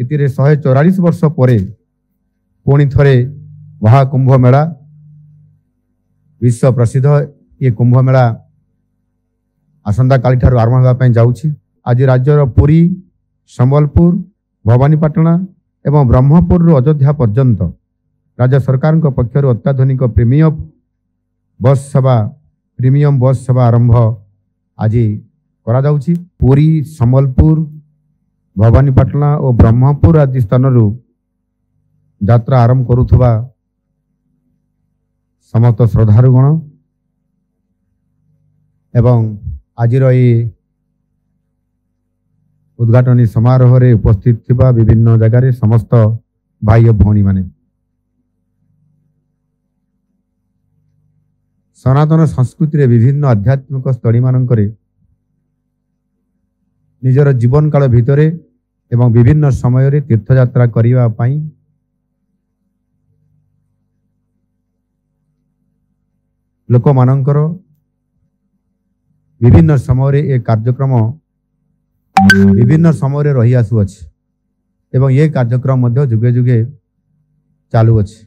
ଏଥିରେ 144 ବର୍ଷ ପରେ ପୁଣି ଥରେ ମହାକୁମ୍ଭ ମେଳା विश्व प्रसिद्ध ये कुंभ मेला आसंता काली ठारू आरंभ होगा ପାଇଁ ଯାଉଛି। आज राज्यर पुरी संबलपुर भवानीपाटना एवं ब्रह्मपुर अयोध्या पर्यंत राज्य सरकार पक्षर अत्याधुनिक प्रीमियम बस सेवा आरंभ आज करा जाउछि। पुरी संबलपुर भवानीपाटना और ब्रह्मपुर आदि स्थान यात्रा आरंभ करुथुबा समस्त श्रद्धालुगण एवं आज उद्घाटनी समारोह रे उपस्थित थिबा विभिन्न जगह समस्त भाई और भौणी माने सनातन संस्कृति रे विभिन्न आध्यात्मिक स्थली मानकरे निजर जीवन काल भितरे एवं विभिन्न समय रे तीर्थयात्रा करिवा पाई लोक मानकर विभिन्न समय रे एक कार्यक्रम विभिन्न समय रे रही आसु अछि एवं ये कार्यक्रम मध्य जुगे जुगे चालू अछि।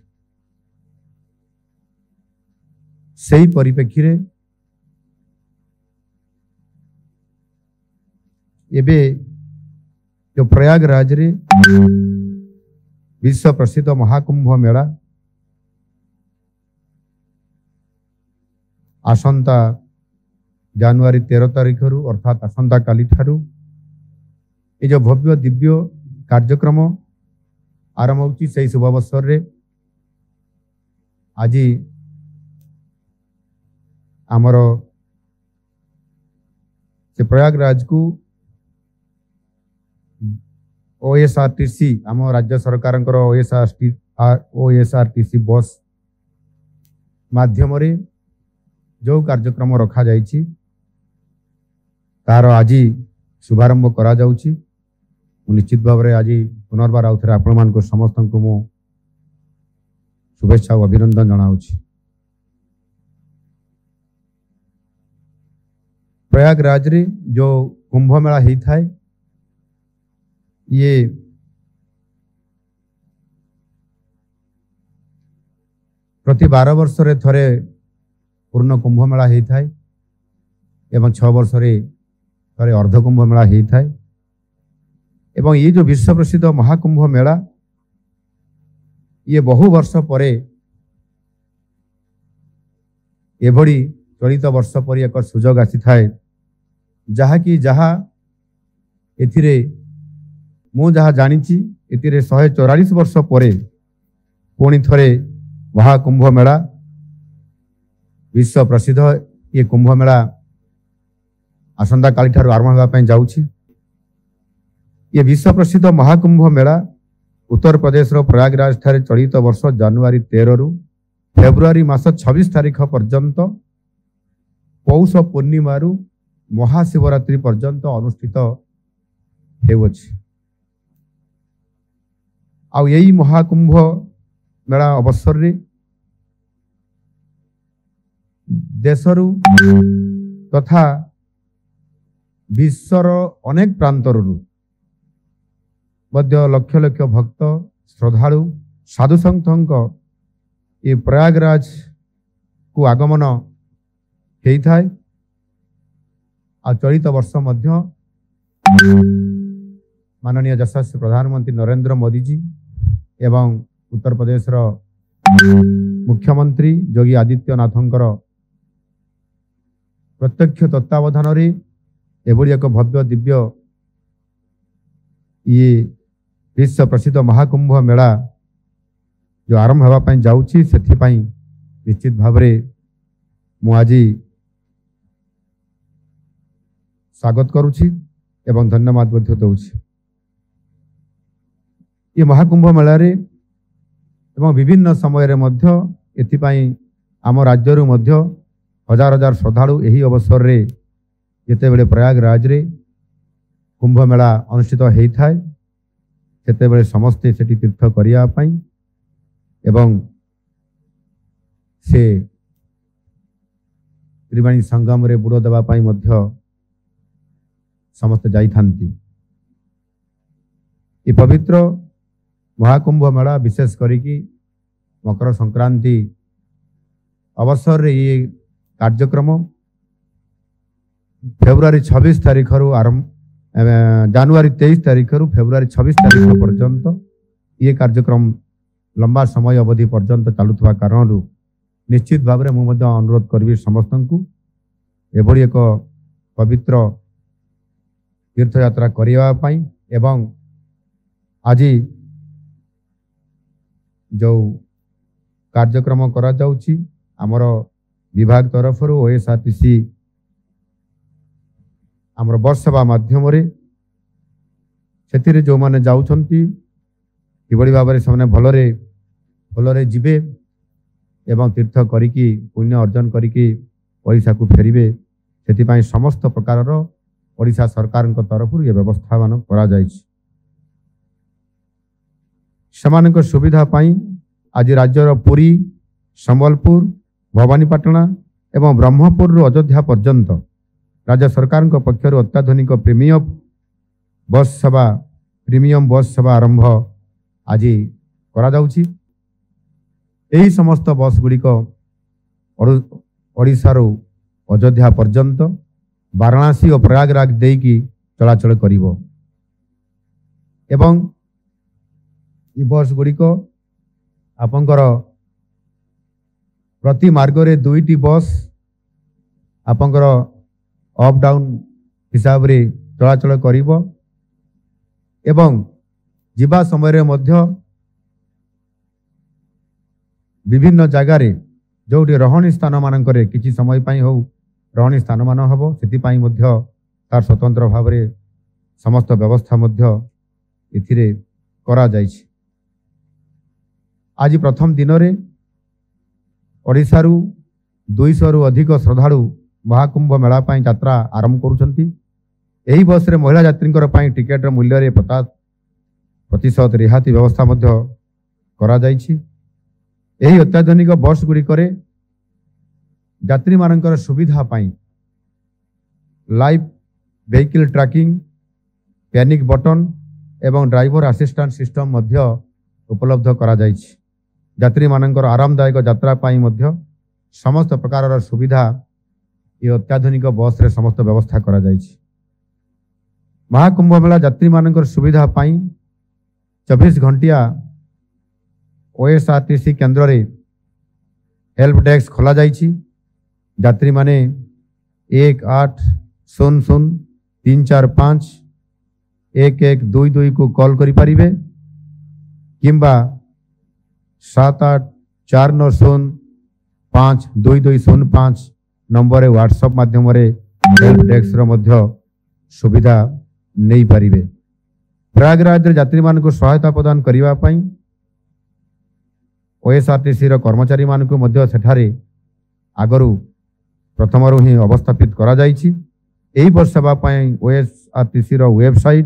सही परिप्रेक्षी रे एबे जो प्रयागराज रे विश्व प्रसिद्ध महाकुंभ मेला आसंता जनवरी 13 तारिख अर्थात आसंता काली ठारू ये जो भव्य दिव्य कार्यक्रम आरंभ होची से शुभ अवसर रे आज आमर से प्रयागराज को ओएसआरटीसी आम राज्य सरकार ओएसआरटीसी बस माध्यम रे जो कार्यक्रम रखा जाइछि तार आज शुभारंभ करा जाउछि। निश्चित भाव में आज पुनर्बार आउ थे आपण मान समस्त को मु शुभेच्छा और अभिनंदन जनाऊछि। प्रयागराज रे जो कुंभ मेला ही था ये प्रति 12 वर्ष रे थरे पूर्ण कुंभ मेला ही था एवं 6 वर्ष रे थरे अर्ध कुंभ मेला ही था एवं ये जो विश्व प्रसिद्ध महाकुंभ मेला ये बहु वर्ष परे एभली चलित वर्ष पर एक सुजोग आसी थाए जहाँकि जहाँ एथिरे मु जहाँ जानिछि एथिरे 144 वर्ष परे पुणी थरे महाकुंभ मेला विश्व प्रसिद्ध ये कुंभ मेला आसंता काली ठारू आरंभ होगा ପାଇଁ ଯାଉଛି। ये विश्व प्रसिद्ध महाकुंभ मेला उत्तर प्रदेश प्रयागराज ठारे चलित वर्ष जनवरी 13 रु फेब्रुआरी मास 26 तारिख पर्यंत पौष पूर्णिमा रु महाशिवरात्रि पर्यंत अनुष्ठित हेउछि। आ यही महाकुंभ मेला अवसर रे देशरु तथा विश्वर अनेक प्रांतर मध्य लक्ष लक्ष भक्त श्रद्धालु साधु संत ये प्रयागराज को आगमन होता है। आ चलित वर्ष मध्य माननीय यशस्वी प्रधानमंत्री नरेंद्र मोदी जी एवं उत्तर प्रदेश मुख्यमंत्री योगी आदित्यनाथंकर प्रत्यक्ष तत्वावधान रे एभली एक भव्य दिव्य ये विश्व प्रसिद्ध महाकुंभ मेला जो आरंभ होगा ପାଇଁ ଯାଉଛି ସେଥିପାଇଁ निश्चित भाव मु आज स्वागत करुछि एवं धन्यवाद दूची। ये महाकुंभ मेला रे एवं विभिन्न समय रे मध्य एथिपाई आम राज्यरु मध्य हजार हजार श्रद्धालु यही अवसर रे जेते बेले प्रयागराज रे कुंभ मेला अनुष्ठित होता है सेते बेले समस्ते सेठी तीर्थ करिया पाई एवं से त्रिवेणी संगम रे बुड़ देवा पाई मध्य समस्त जाई थांती। ये पवित्र महाकुंभ मेला विशेष करिकी मकर संक्रांति अवसर रे ये कार्यक्रम फेब्रुआरी 26 तारीख आरंभ जनवरी 23 तारीख फेब्रुआरी 26 तारीख पर्यंत ये कार्यक्रम लंबा समय अवधि पर्यंत चलुवा कारण निश्चित भाव में अनुरोध करी समस्त को एभली एक पवित्र तीर्थ यात्रा करने एवं आज जो कार्यक्रम करा जाउची आमर विभाग तरफ ओएसआरटीसी आमर बस सेवा माध्यम से जो मैंने जाउछंती किभली भाव से भलरे भलरे जीवे एवं तीर्थ करिकी पुण्य अर्जन करिकी ओडिशा को फेरिबे से समस्त प्रकार ओडिशा सरकार तरफ ये व्यवस्था मान करा जायछि। समानक सुविधा पाई आज राज्यर पुरी संबलपुर भवानीपाटना एवं ब्रह्मपुर अयोध्या पर्यंत राज्य सरकार पक्षर अत्याधुनिक प्रीमियम बस सेवा आरंभ आज करा जाउछि। एही समस्त बस गुड़िक ओडिशार अयोध्या पर्यंत वाराणसी और प्रयागराज देकी चलाचल करिवो एवं ये बस गुड़िक आपंकर प्रति मार्ग रे दुईटी बस आपंकर अप डाउन हिसाब रे चलाचल करिवो एवं जीवा समय रे मध्य विभिन्न जगार जो रहणी स्थान मानक किसी समय पाई हो रहणी स्थान मान हम से तार स्वतंत्र भाव में समस्त व्यवस्था ए करा जायछि। आज प्रथम दिन में ओडिशारू 200 रु अधिक श्रद्धालु महाकुंभ मेला यात्रा आरंभ करुछंती। एही बस रे महिला यात्री टिकेट मूल्य रे 50% रिहाती व्यवस्था करा जायछि। एही अत्याधुनिक बस गुड़िकरे यात्री मानकर सुविधा पाई live vehicle tracking panic button एवं ड्राइवर असिस्टेंट सिस्टम मध्य उपलब्ध करा जायछि। यात्री मानकर आरामदायक यात्रा पाई मध्य समस्त प्रकार सुविधा ये अत्याधुनिक बस रे समस्त व्यवस्था करा जायछि। महाकुंभ मेला यात्री मानकर सुविधा पाई 24 घंटिया ओएसआरटीसी केन्द्र रे हेल्प डेस्क खोला जायछि। यात्री माने 1800-345-1122 को कॉल करि परिबे किंबा 7849052205 नंबर व्हाट्सएप माध्यम रे हेल्प डेस्क रो मध्य सुविधा नहीं पारिबे। प्रयागराज यात्री मान को सहायता प्रदान करिवा पई ओएसआरटीसी रो कर्मचारी मान को मध्य सेठारे आगरू प्रथमरु ही अवस्थापित करा जायछि। एही बस सेवा पई ओएसआरटीसी रो वेबसाइट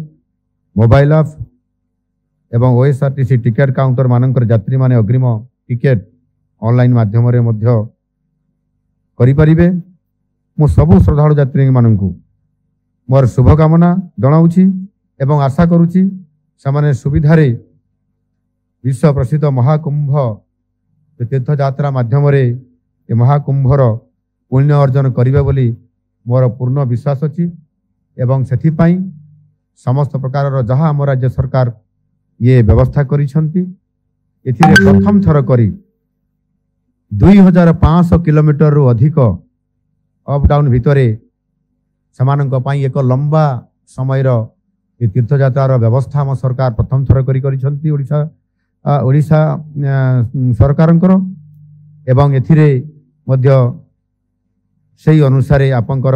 मोबाइल ऐप एवं ओएसआरटीसी टिकेट काउंटर मानकर यात्री माने अग्रिम टिकेट ऑनलाइन माध्यम रे मध्य करि परिबे। मु सबु श्रद्धालु यात्री माननकु मोर शुभकामना जनाउछि एवं आशा करुछि समाने सुविधारे विश्व प्रसिद्ध महाकुंभ तीर्थ यात्रा माध्यम रे ए महाकुंभर पुण्य अर्जन करिबे बोली मोर पूर्ण विश्वास अछि एवं सेथि पई समस्त प्रकार जहाँ आम राज्य सरकार ये व्यवस्था करिसंती एथिरे प्रथम थर करी 2500 किलोमीटर रु अधिक अप डाउन भितरे समानक पई एक लंबा समय ये तीर्थ यात्रार व्यवस्था आम सरकार प्रथम थर करिसंती ओडिशा सरकारंकर एवं एथिरे मध्य सही अनुसार आपंकर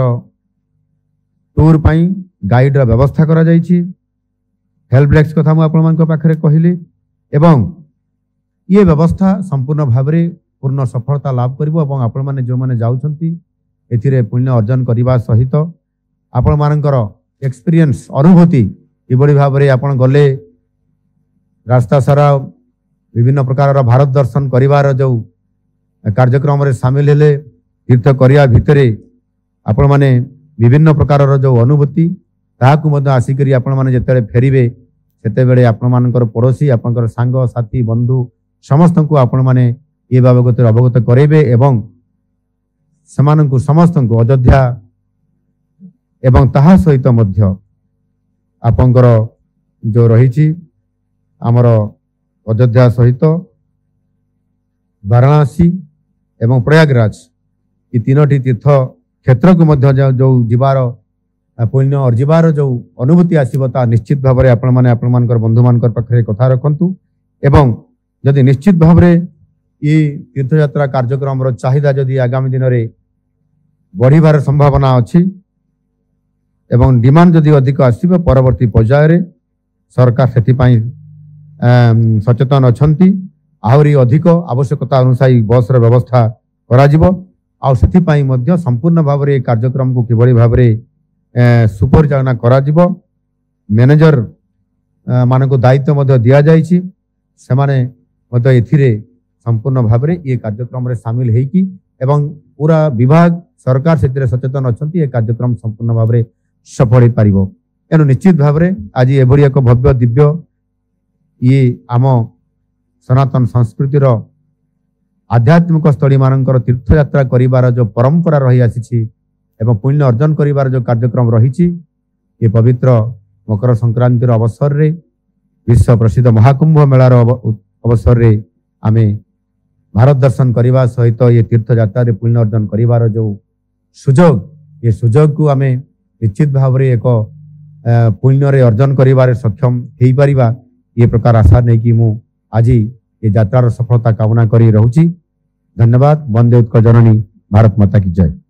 टूर पाई गाइड रा व्यवस्था करा जायछि। हेल्प डेस्क कथा मु आपण मानक पाखरे कहली एवं ये व्यवस्था संपूर्ण भाव में पूर्ण सफलता लाभ करिवो एवं आपण माने जो माने जाउछंती एथिरे पुण्य अर्जन करिवा सहित आपण मानकर एक्सपीरियंस अनुभूति किबड़ी भाव में आपण गले रास्ता सारा विभिन्न प्रकार भारत दर्शन करिवार जो कार्यक्रम रे शामिल हेले तीर्थ करिया भितरे आपण माने विभिन्न प्रकार जो अनुभूति ताहाकु मध्य आसिकरी आपण माने जेतले फेरिबे ସେତେବେଳେ ଆପଣମାନଙ୍କର ପଡ଼ୋଶୀ ଆପଣଙ୍କର ସାଙ୍ଗ ସାଥୀ ବନ୍ଧୁ ସମସ୍ତଙ୍କୁ ଆପଣମାନେ ଏ ବାବଦରେ ଅବଗତ କରାଇବେ ଏବଂ ସେମାନଙ୍କୁ ସମସ୍ତଙ୍କୁ ଅଯୋଧ୍ୟା ଏବଂ ତାହା ସହିତ ମଧ୍ୟ ଆପଣଙ୍କର ଯେଉଁ ରହିଛି ଆମର ଅଯୋଧ୍ୟା ସହିତ ବାରାଣସୀ ଏବଂ ପ୍ରୟାଗରାଜ ଏ ତିନୋଟି ତୀର୍ଥ କ୍ଷେତ୍ରକୁ ମଧ୍ୟ ଯେଉଁ ଯିବାର ପୁଣ୍ୟ ଅର୍ଜିବାର ଯେଉଁ ଅନୁଭୂତି ଆସିବ ତା ନିଶ୍ଚିତ ଭାବରେ ଆପଣମାନେ ଆପଣମାନଙ୍କର ବନ୍ଧୁମାନଙ୍କର ପାଖରେ କଥା ରଖନ୍ତୁ ଏବଂ ଯଦି ନିଶ୍ଚିତ ଭାବରେ ଏ ତୀର୍ଥଯାତ୍ରା କାର୍ଯ୍ୟକ୍ରମର ଚାହିଦା ଯଦି ଆଗାମୀ ଦିନରେ ବଢ଼ିବାର ସମ୍ଭାବନା ଅଛି ଏବଂ ଡିମାଣ୍ଡ ଯଦି ଅଧିକ ଆସିବ ପରବର୍ତ୍ତୀ ପର୍ଯ୍ୟାୟରେ ସରକାର ସେଥିପାଇଁ ସଚେତନ ଅଛନ୍ତି ଆହୁରି ଅଧିକ ଆବଶ୍ୟକତା ଅନୁସାରେ ବସ୍ର ବ୍ୟବସ୍ଥା କରାଯିବ ଆଉ ସେଥିପାଇଁ ମଧ୍ୟ ସମ୍ପୂର୍ଣ୍ଣ ଭାବରେ ଏ କାର୍ଯ୍ୟକ୍ରମକୁ କିଭଳି ଭାବରେ ସୁପରିଚାଳନା କରାଯିବ ମ୍ୟାନେଜର ମାନଙ୍କୁ ଦାୟିତ୍ୱ ମଧ୍ୟ ଦିଆଯାଇଛି ସେମାନେ ମଧ୍ୟ ଏଥିରେ ସମ୍ପୂର୍ଣ୍ଣ ଭାବରେ ଏ କାର୍ଯ୍ୟକ୍ରମରେ ସାମିଲ ହେଇକି ଏବଂ ପୁରା ବିଭାଗ ସରକାର ସେଥିରେ ସଚେତନ ଅଛନ୍ତି ଏ କାର୍ଯ୍ୟକ୍ରମ ସମ୍ପୂର୍ଣ୍ଣ ଭାବରେ ସଫଳ ହୋଇପାରିବ ଏଣୁ ନିଶ୍ଚିତ ଭାବରେ ଆଜି ଏଭଳି ଏକ ଭବ୍ୟ ଦିବ୍ୟ ଇଏ ଆମ ସନାତନ ସଂସ୍କୃତିର ଆଧ୍ୟାତ୍ମିକ ସ୍ଥଳୀମାନଙ୍କର ତୀର୍ଥଯାତ୍ରା କରିବାର ଯେଉଁ ପରମ୍ପରା ରହିଆସିଛି ଏବଂ ପୁଣ୍ୟ ଅର୍ଜନ କରିବାର ଯେଉଁ କାର୍ଯ୍ୟକ୍ରମ ରହିଛି ଏ ପବିତ୍ର ମକର ସଂକ୍ରାନ୍ତିର ଅବସରରେ ବିଶ୍ୱ ପ୍ରସିଦ୍ଧ ମହାକୁମ୍ଭ ମେଳାର ଅବସରରେ ଆମେ ଭାରତ ଦର୍ଶନ କରିବା ସହିତ ଏ ତୀର୍ଥଯାତ୍ରାରେ ପୁଣ୍ୟ ଅର୍ଜନ କରିବାର ଯେଉଁ ସୁଯୋଗ ଏ ସୁଯୋଗକୁ ଆମେ ନିଶ୍ଚିତ ଭାବରେ ଏକ ପୁଣ୍ୟରେ ଅର୍ଜନ କରିବାରେ ସକ୍ଷମ ହେଇପାରିବା ଏ ପ୍ରକାର ଆଶା ନେଇକି ମୁଁ ଆଜି ଏ ଯାତ୍ରାର ସଫଳତା କାମନା କରି ରହୁଛି ଧନ୍ୟବାଦ ବନ୍ଦେ ଉତ୍କଳ ଜନନୀ ଭାରତ ମାତା କି ଜୟ।